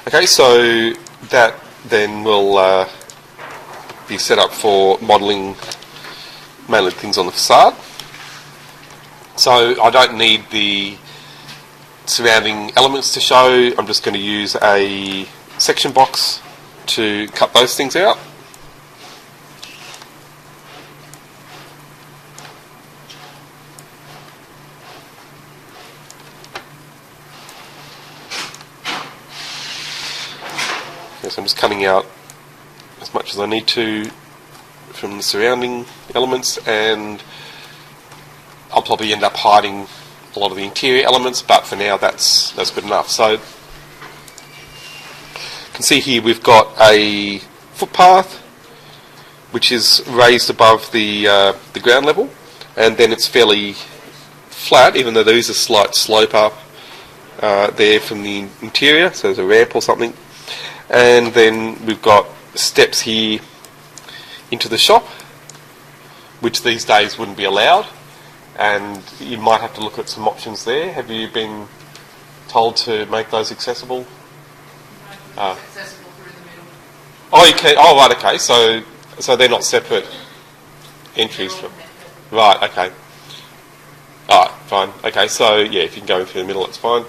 Okay, so that then will be set up for modelling mainly things on the facade. So I don't need the surrounding elements to show. I'm just going to use a section box to cut those things out. Okay, so I'm just cutting out as much as I need to from the surrounding elements, and I'll probably end up hiding a lot of the interior elements, but for now that's good enough. So you can see here we've got a footpath which is raised above the ground level, and then it's fairly flat, even though there is a slight slope up there from the interior, so there's a ramp or something. And then we've got steps here into the shop, which these days wouldn't be allowed, and you might have to look at some options there. Have you been told to make those accessible? Accessible through the middle. Oh, you can. Oh, right. Okay. So they're not separate entries from. Right. Okay. All right. Fine. Okay. So yeah, if you can go in through the middle, it's fine.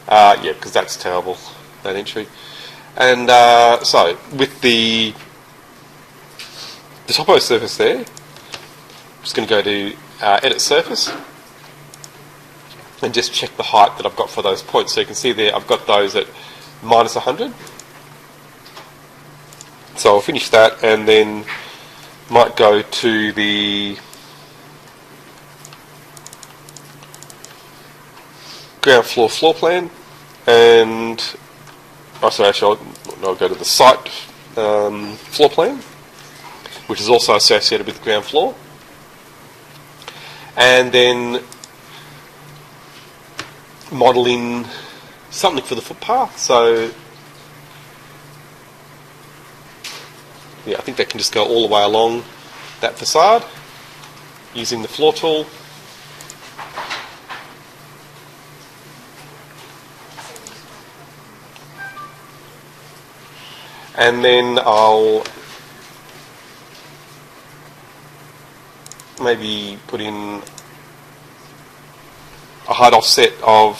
Yeah, because that's terrible, that entry. And so with the Toposurface there, I'm just going to go to Edit Surface and just check the height that I've got for those points. So you can see there I've got those at minus 100. So I'll finish that and then might go to the ground floor floor plan, and actually I'll go to the site floor plan, which is also associated with the ground floor, and then model in something for the footpath. So yeah, I think that can just go all the way along that facade using the floor tool. And then I'll maybe put in a height offset of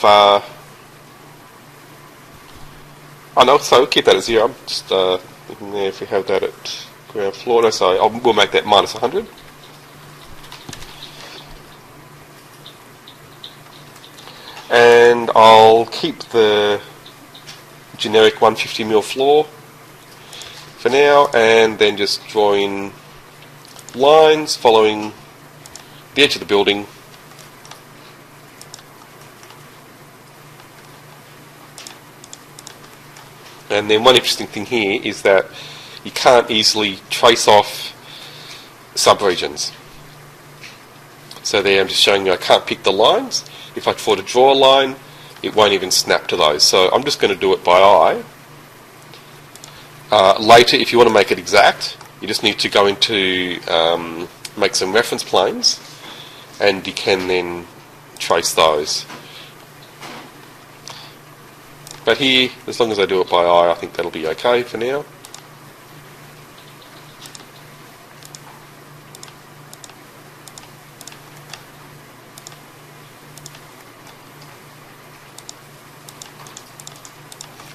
so we'll keep that at 0. I'm just looking there if we have that at ground floor. No, sorry, we'll make that minus 100. And I'll keep the generic 150mm floor for now, and then just draw in lines following the edge of the building. And then one interesting thing here is that you can't easily trace off sub-regions. So there I'm just showing you I can't pick the lines. If I try to draw a line, it won't even snap to those. So I'm just going to do it by eye. Later, if you want to make it exact, you just need to go into make some reference planes, and you can then trace those. But here, as long as I do it by eye, I think that'll be okay for now.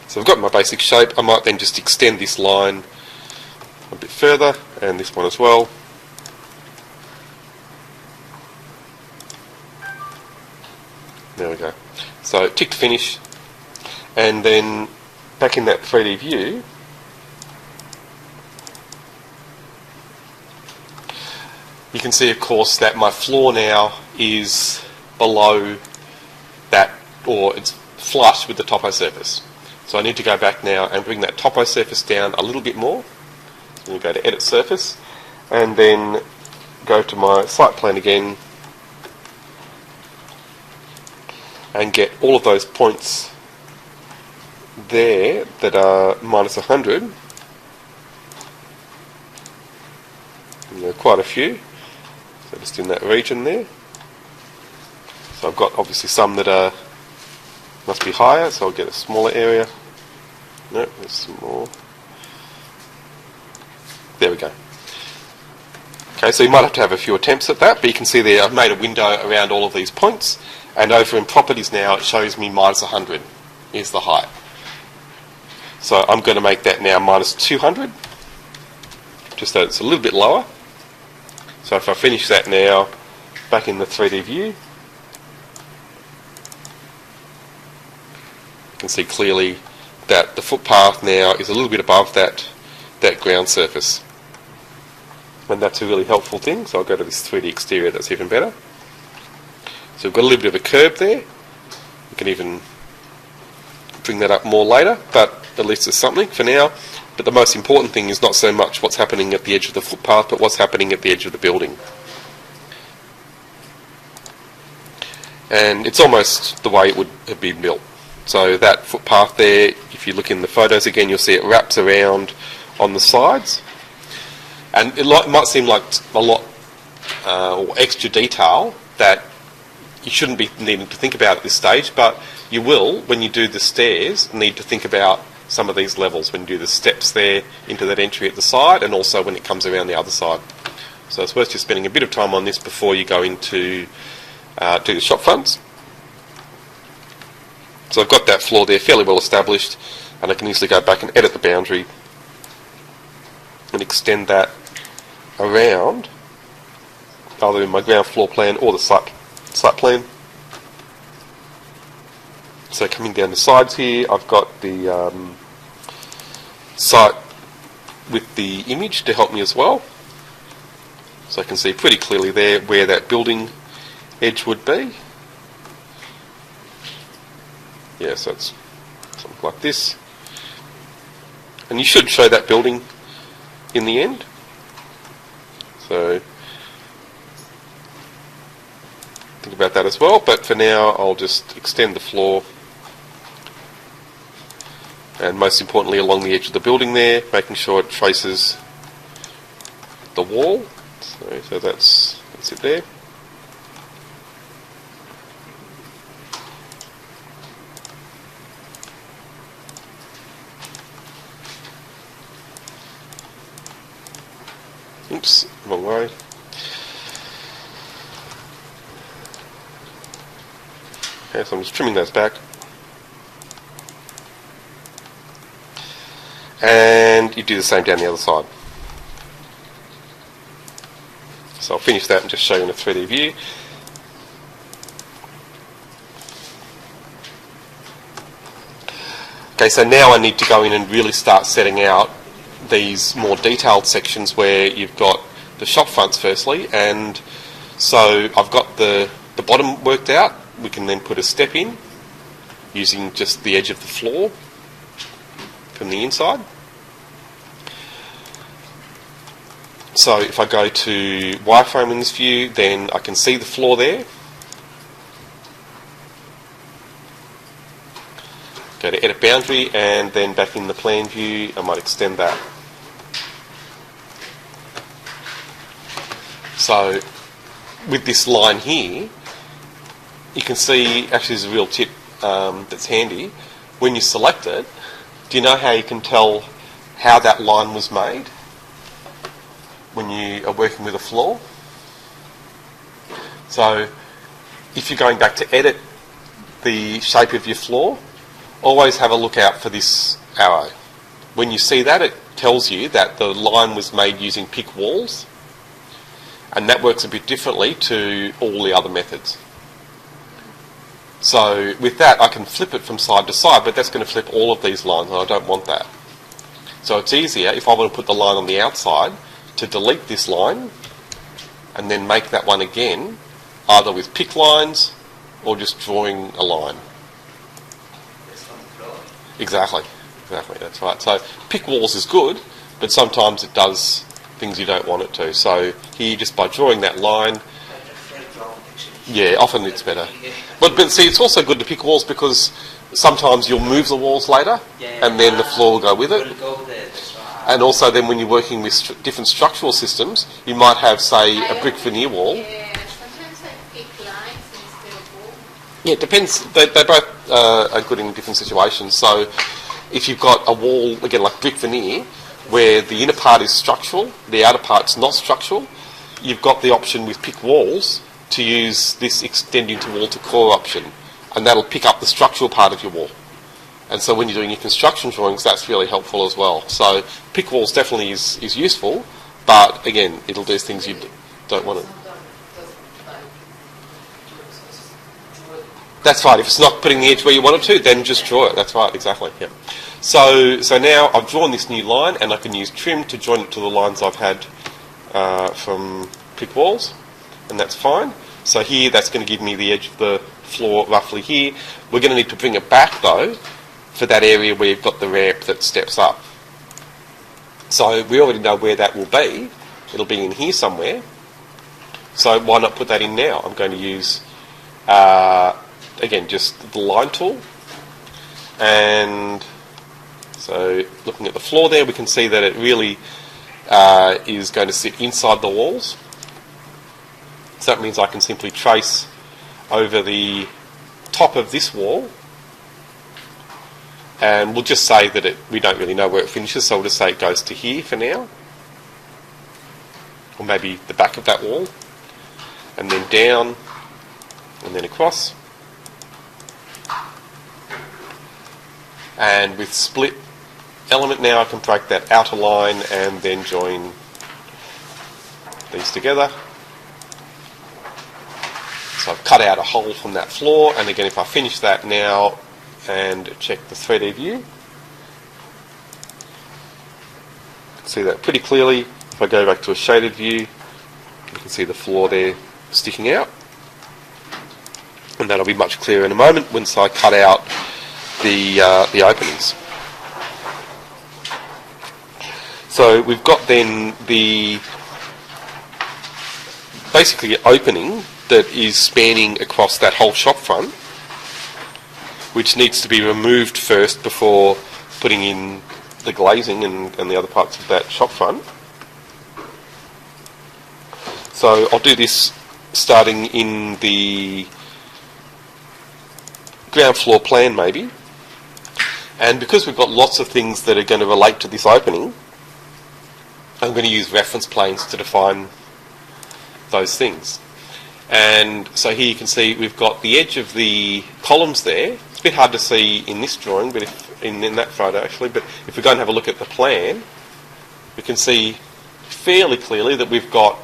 So I've got my basic shape. I might then just extend this line a bit further, and this one as well. There we go. So tick to finish, and then back in that 3D view, you can see of course that my floor now is below that, or it's flush with the Toposurface. So I need to go back now and bring that Toposurface down a little bit more. So I'm going to go to Edit Surface, and then go to my site plan again, and get all of those points there that are minus 100. And there are quite a few, so just in that region there. So I've got obviously some that are must be higher, so I'll get a smaller area. No, there's some more. There we go. Okay, so you might have to have a few attempts at that, but you can see there I've made a window around all of these points, and over in properties now it shows me minus 100 is the height. So I'm going to make that now minus 200, just so it's a little bit lower. So if I finish that now, back in the 3D view, you can see clearly that the footpath now is a little bit above that ground surface. And that's a really helpful thing, so I'll go to this 3D exterior, that's even better. So we've got a little bit of a curb there. We can even bring that up more later, but at least there's something for now. But the most important thing is not so much what's happening at the edge of the footpath, but what's happening at the edge of the building. And it's almost the way it would have been built. So that footpath there, if you look in the photos again, you'll see it wraps around on the sides. And it might seem like a lot or extra detail that you shouldn't be needing to think about at this stage, but you will, when you do the stairs, need to think about some of these levels, when you do the steps there into that entry at the side, and also when it comes around the other side. So it's worth just spending a bit of time on this before you go into do the shop fronts. So I've got that floor there fairly well established, and I can easily go back and edit the boundary and extend that around either in my ground floor plan or the site plan. So coming down the sides here, I've got the site with the image to help me as well. So I can see pretty clearly there where that building edge would be. Yeah, so it's something like this. And you should show that building in the end. So think about that as well, but for now I'll just extend the floor, and most importantly along the edge of the building there, making sure it traces the wall. So that's it there. Oops, wrong way. Okay, so I'm just trimming those back. And you do the same down the other side. So I'll finish that and just show you in a 3D view. Okay, so now I need to go in and really start setting out these more detailed sections where you've got the shop fronts firstly, and so I've got the bottom worked out. We can then put a step in using just the edge of the floor from the inside. So if I go to wireframe in this view, then I can see the floor there. Go to edit boundary, and then back in the plan view I might extend that. So with this line here, you can see, actually there's a real tip that's handy. When you select it, do you know how you can tell how that line was made when you are working with a floor? So if you're going back to edit the shape of your floor, always have a look out for this arrow. When you see that, it tells you that the line was made using pick walls, and that works a bit differently to all the other methods. So with that I can flip it from side to side, but that's going to flip all of these lines, and I don't want that. So it's easier, if I want to put the line on the outside, to delete this line and then make that one again, either with pick lines or just drawing a line. Exactly, that's right. So pick walls is good, but sometimes it does things you don't want it to. So here, just by drawing that line, yeah, often it's better. But see, it's also good to pick walls because sometimes you'll move the walls later, and then the floor will go with it. And also then when you're working with different structural systems, you might have, say, a brick veneer wall. Yeah, sometimes I pick lines instead of walls. Yeah, it depends. They both are good in different situations. So if you've got a wall, again like brick veneer, where the inner part is structural, the outer part's not structural, you've got the option with pick walls to use this extending to wall to core option, and that'll pick up the structural part of your wall. And so when you're doing your construction drawings, that's really helpful as well. So pick walls definitely is useful, but again, it'll do things you don't want to. That's right. If it's not putting the edge where you want it to, then just draw it. That's right, exactly. Yeah. So now I've drawn this new line, and I can use trim to join it to the lines I've had from pick walls, and that's fine. So here, that's going to give me the edge of the floor roughly here. We're going to need to bring it back though for that area where you've got the ramp that steps up. So we already know where that will be. It'll be in here somewhere. So why not put that in now? I'm going to use again, just the line tool, and so looking at the floor there, we can see that it really is going to sit inside the walls. So that means I can simply trace over the top of this wall, and we'll just say that we don't really know where it finishes, so we'll just say it goes to here for now, or maybe the back of that wall, and then down, and then across. And with split element now, I can break that outer line and then join these together. So I've cut out a hole from that floor, and again, if I finish that now and check the 3D view, you can see that pretty clearly. If I go back to a shaded view, you can see the floor there sticking out, and that'll be much clearer in a moment once I cut out the openings. So we've got then the basically opening that is spanning across that whole shop front, which needs to be removed first before putting in the glazing and the other parts of that shop front. So I'll do this starting in the ground floor plan maybe. And because we've got lots of things that are going to relate to this opening, I'm going to use reference planes to define those things. And so here you can see we've got the edge of the columns there. It's a bit hard to see in this drawing, but in that photo actually, but if we go and have a look at the plan, we can see fairly clearly that we've got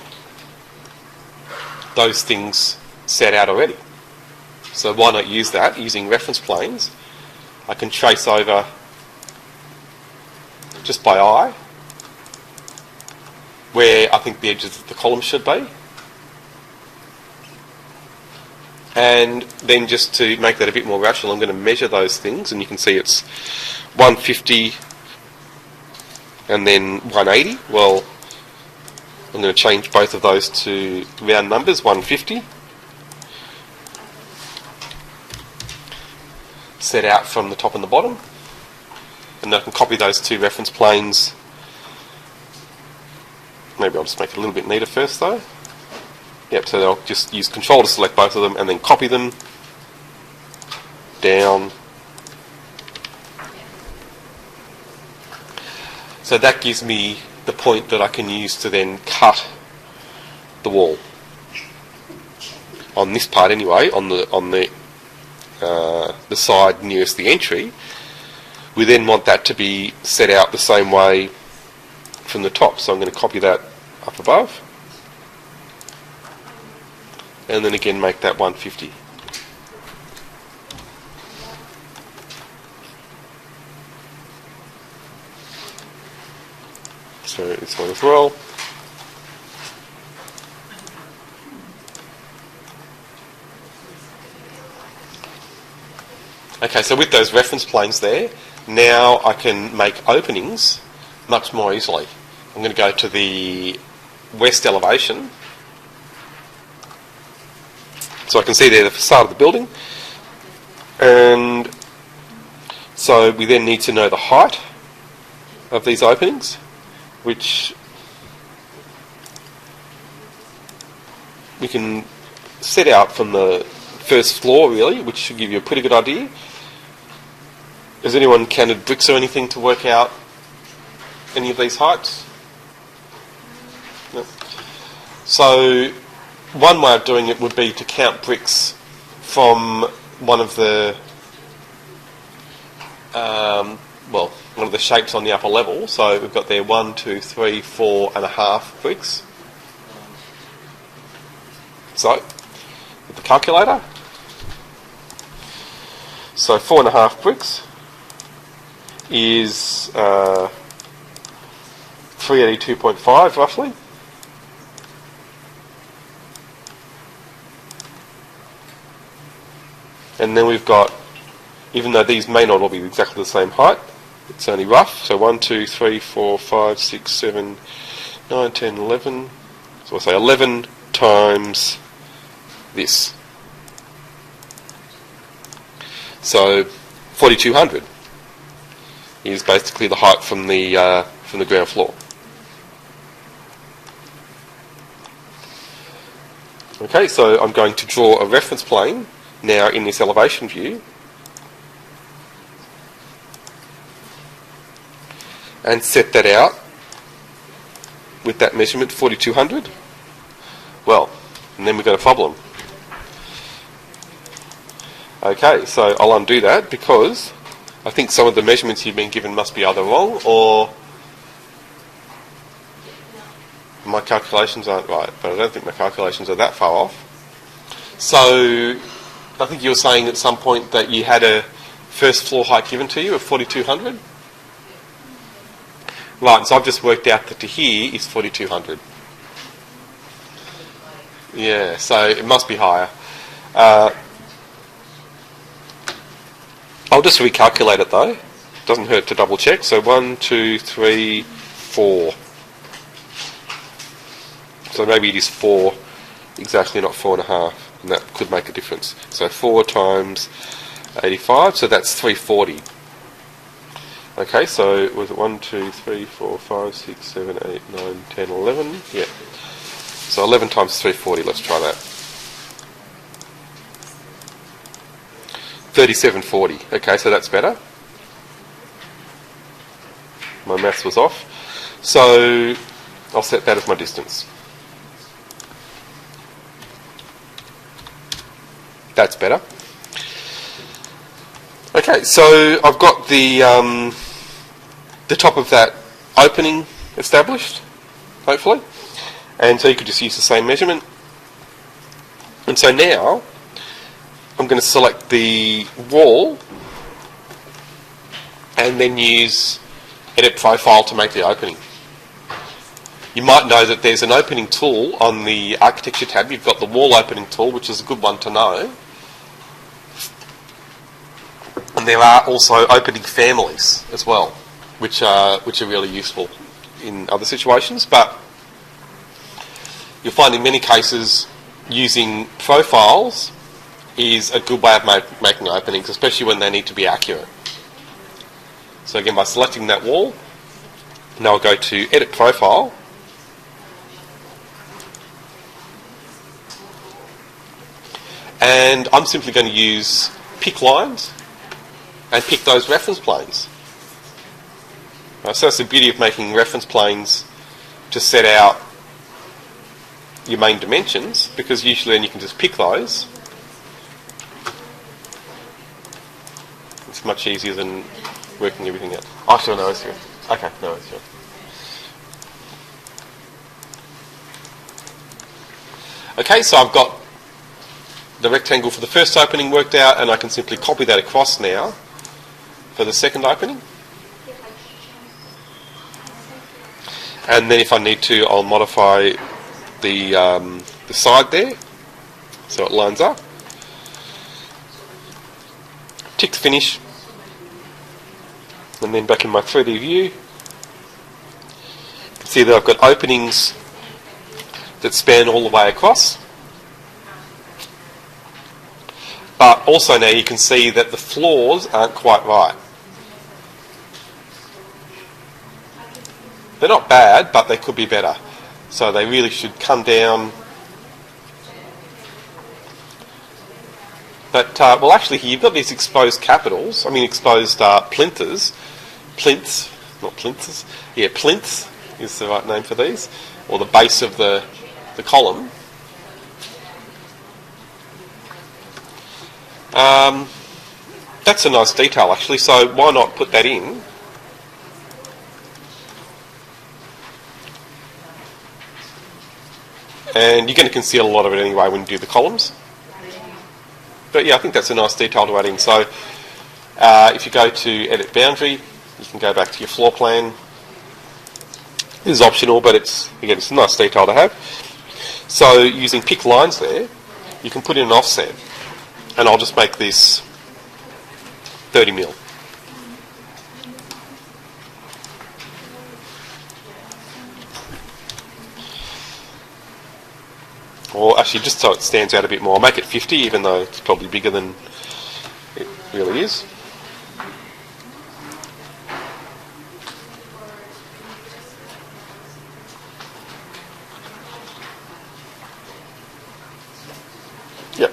those things set out already. So why not use that using reference planes? I can trace over just by eye where I think the edges of the column should be. And then just to make that a bit more rational, I'm going to measure those things, and you can see it's 150 and then 180. Well, I'm going to change both of those to round numbers, 150. Set out from the top and the bottom, and I can copy those two reference planes. Maybe I'll just make it a little bit neater first though. Yep, so I'll just use Control to select both of them and then copy them down. So that gives me the point that I can use to then cut the wall. On this part anyway, on the side nearest the entry, we then want that to be set out the same way from the top. So I'm going to copy that up above, and then again make that 150. So this one as well. Okay, so with those reference planes there, now I can make openings much more easily. I'm going to go to the west elevation. So I can see there the facade of the building. And so we then need to know the height of these openings, which we can set out from the first floor really, which should give you a pretty good idea. Has anyone counted bricks or anything to work out any of these heights? No. So one way of doing it would be to count bricks from one of the one of the shapes on the upper level. So we've got there 1, 2, 3, 4.5 bricks. So with the calculator, so 4.5 bricks is 382.5 roughly. And then we've got, even though these may not all be exactly the same height, it's only rough. So 1, 2, 3, 4, 5, 6, 7, 9, 10, 11. So we'll say 11 times this. So 4,200 is basically the height from the ground floor. Okay, so I'm going to draw a reference plane now in this elevation view, and set that out with that measurement 4,200. Well, and then we've got a problem. Okay, so I'll undo that because I think some of the measurements you've been given must be either wrong or my calculations aren't right, but I don't think my calculations are that far off. So I think you were saying at some point that you had a first floor height given to you of 4,200. Right, so I've just worked out that to here is 4,200. Yeah, so it must be higher. I'll just recalculate it though. Doesn't hurt to double check. So 1, 2, 3, 4. So maybe it is 4 exactly, not 4.5, and that could make a difference. So 4 times 85, so that's 340. Okay, so was it 1, 2, 3, 4, 5, 6, 7, 8, 9, 10, 11? Yeah. So 11 times 340, let's try that. 3740. Okay, so that's better. My maths was off. So I'll set that as my distance. That's better. Okay, so I've got the top of that opening established, hopefully. And so you could just use the same measurement. And so now I'm going to select the wall and then use Edit Profile to make the opening. You might know that there's an opening tool on the Architecture tab. You've got the Wall Opening tool, which is a good one to know. And there are also opening families as well, which are really useful in other situations. But you'll find in many cases using profiles is a good way of making openings, especially when they need to be accurate. So again, by selecting that wall, now I'll go to Edit Profile. And I'm simply going to use pick lines and pick those reference planes. So that's the beauty of making reference planes to set out your main dimensions, because usually then you can just pick those. It's much easier than working everything out. Oh, sure, no, it's here. Okay, no, it's here. Okay, so I've got the rectangle for the first opening worked out, and I can simply copy that across now for the second opening. And then if I need to, I'll modify the side there so it lines up. Tick Finish. And then back in my 3D view, you can see that I've got openings that span all the way across. But also now you can see that the floors aren't quite right. They're not bad, but they could be better. So they really should come down But, well, actually, here you've got these exposed capitals. I mean, exposed plinths. Plinths, not plinths. Yeah, plinths is the right name for these, or the base of the column. That's a nice detail, actually. So why not put that in? And you're going to conceal a lot of it anyway when you do the columns. But yeah, I think that's a nice detail to add in. So if you go to Edit Boundary, you can go back to your floor plan. This is optional, but it's a nice detail to have. So using pick lines there, you can put in an offset. And I'll just make this 30 mil. Or actually, just so it stands out a bit more, I'll make it 50, even though it's probably bigger than it really is. Yep.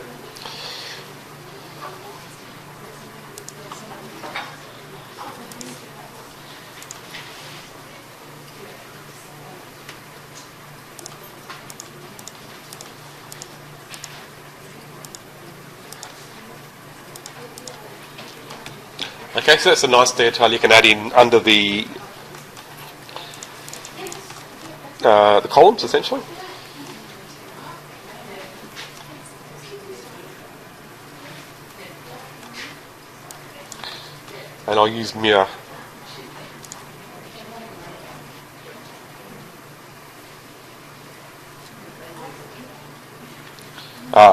Okay, so that's a nice detail you can add in under the columns, essentially. And I'll use mirror.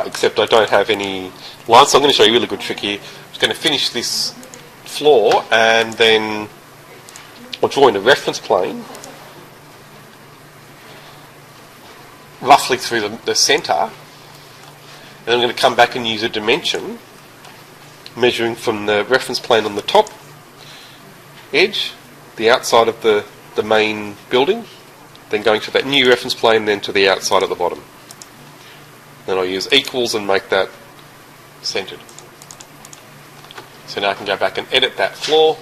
Except I don't have any lines, so I'm going to show you a really good trick here. I'm just going to finish this floor and then I'll draw in a reference plane roughly through the centre, and I'm going to come back and use a dimension measuring from the reference plane on the top edge, the outside of the main building, then going to that new reference plane, then to the outside of the bottom. Then I'll use equals and make that centred. So now I can go back and edit that floor,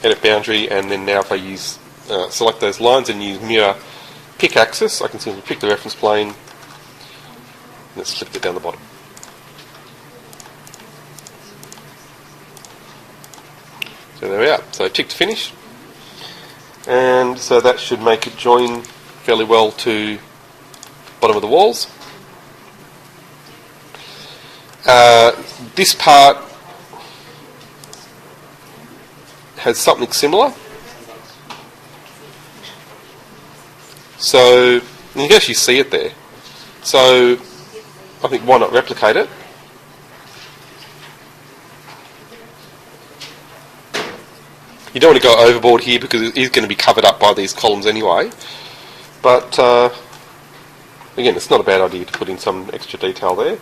edit boundary, and then now if I use select those lines and use mirror pick axis, I can simply pick the reference plane and then slip it down the bottom. So there we are. So tick to finish, and so that should make it join fairly well to the bottom of the walls. This part has something similar. So you can actually see it there. So I think why not replicate it? You don't want to go overboard here because it is going to be covered up by these columns anyway. But again, it's not a bad idea to put in some extra detail there.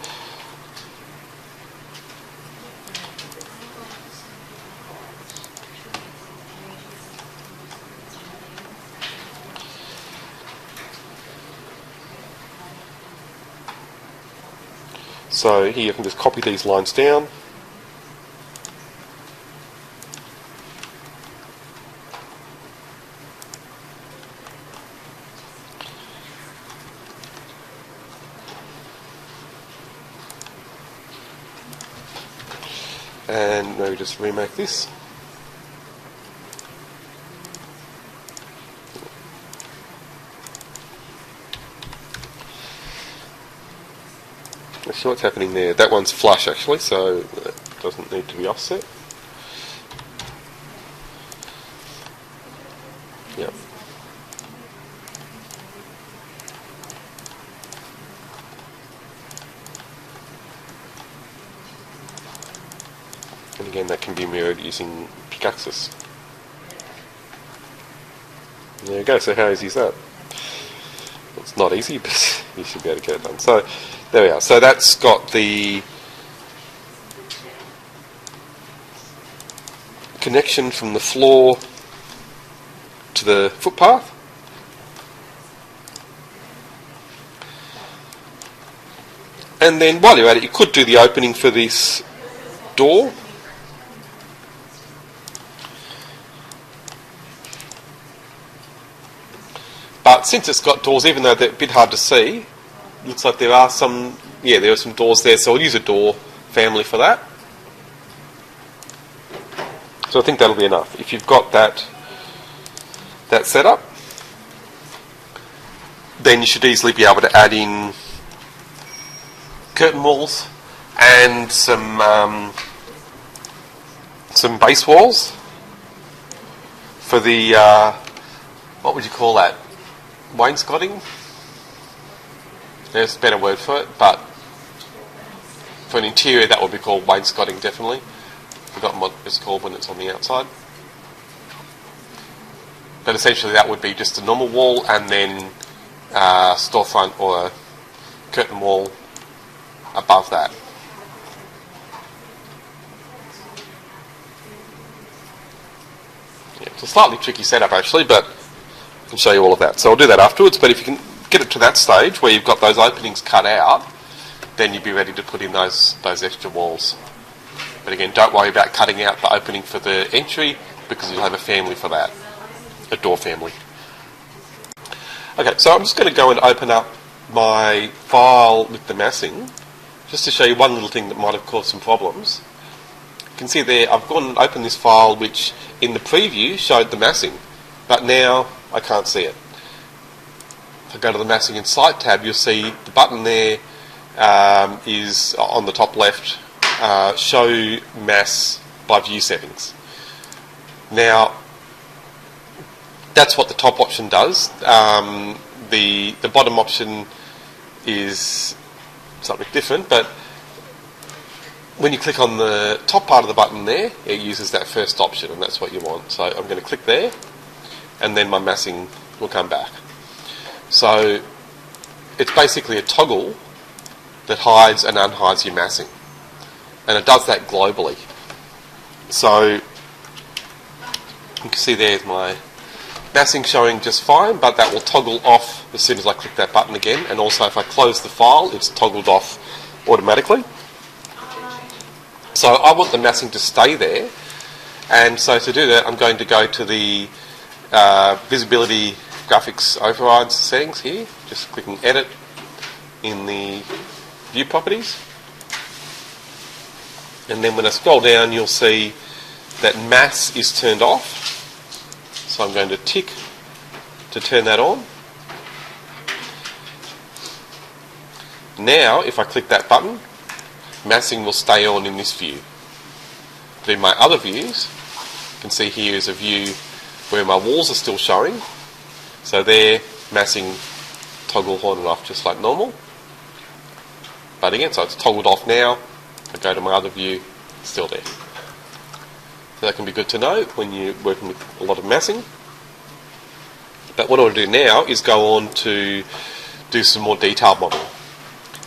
So here you can just copy these lines down. And maybe just remake this. Let's see what's happening there. That one's flush actually, so it doesn't need to be offset. Yep. And again, that can be mirrored using pick axis. And there you go. So how easy is that? Well, it's not easy, but you should be able to get it done. So there we are. So that's got the connection from the floor to the footpath. And then while you're at it, you could do the opening for this door. But since it's got doors, even though they're a bit hard to see, looks like there are some, there are some doors there, so I'll use a door family for that. So I think that'll be enough. If you've got that set up, then you should easily be able to add in curtain walls and some base walls for the, what would you call that? Wainscoting? There's a better word for it, but for an interior that would be called wainscoting, definitely. Forgotten what it's called when it's on the outside. But essentially that would be just a normal wall and then storefront or a curtain wall above that. Yeah, it's a slightly tricky setup actually, but I can show you all of that. So I'll do that afterwards, but if you can get it to that stage where you've got those openings cut out, then you'd be ready to put in those extra walls. But again, don't worry about cutting out the opening for the entry because you'll have a family for that, a door family. Okay, so I'm just going to go and open up my file with the massing just to show you one little thing that might have caused some problems. You can see there I've gone and opened this file which in the preview showed the massing, but now I can't see it. If I go to the massing and site tab, you'll see the button there is on the top left, show mass by view settings. Now that's what the top option does. The bottom option is something different, but when you click on the top part of the button there, it uses that first option, and that's what you want. So I'm going to click there, and then my massing will come back. So it's basically a toggle that hides and unhides your massing, and it does that globally. So you can see there's my massing showing just fine, but that will toggle off as soon as I click that button again, and also if I close the file it's toggled off automatically. So I want the massing to stay there, and so to do that I'm going to go to the visibility graphics overrides settings here, just clicking edit in the view properties, and then when I scroll down you'll see that mass is turned off. So I'm going to tick to turn that on. Now, if I click that button, massing will stay on in this view. But in my other views, you can see here is a view where my walls are still showing. So there, massing toggle on and off just like normal. But again, so it's toggled off now. I go to my other view, it's still there. So that can be good to know when you're working with a lot of massing. But what I want to do now is go on to do some more detailed modelling.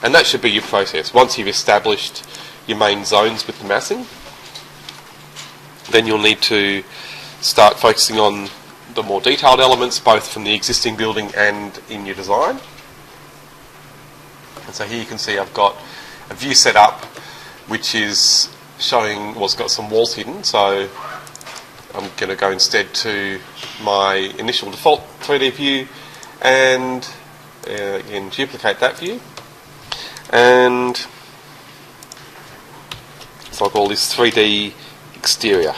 And that should be your process. Once you've established your main zones with the massing, then you'll need to start focusing on the more detailed elements, both from the existing building and in your design. And so here you can see I've got a view set up which is showing, well, it's got some walls hidden, so I'm going to go instead to my initial default 3D view and again duplicate that view, and so I'll call this 3D exterior.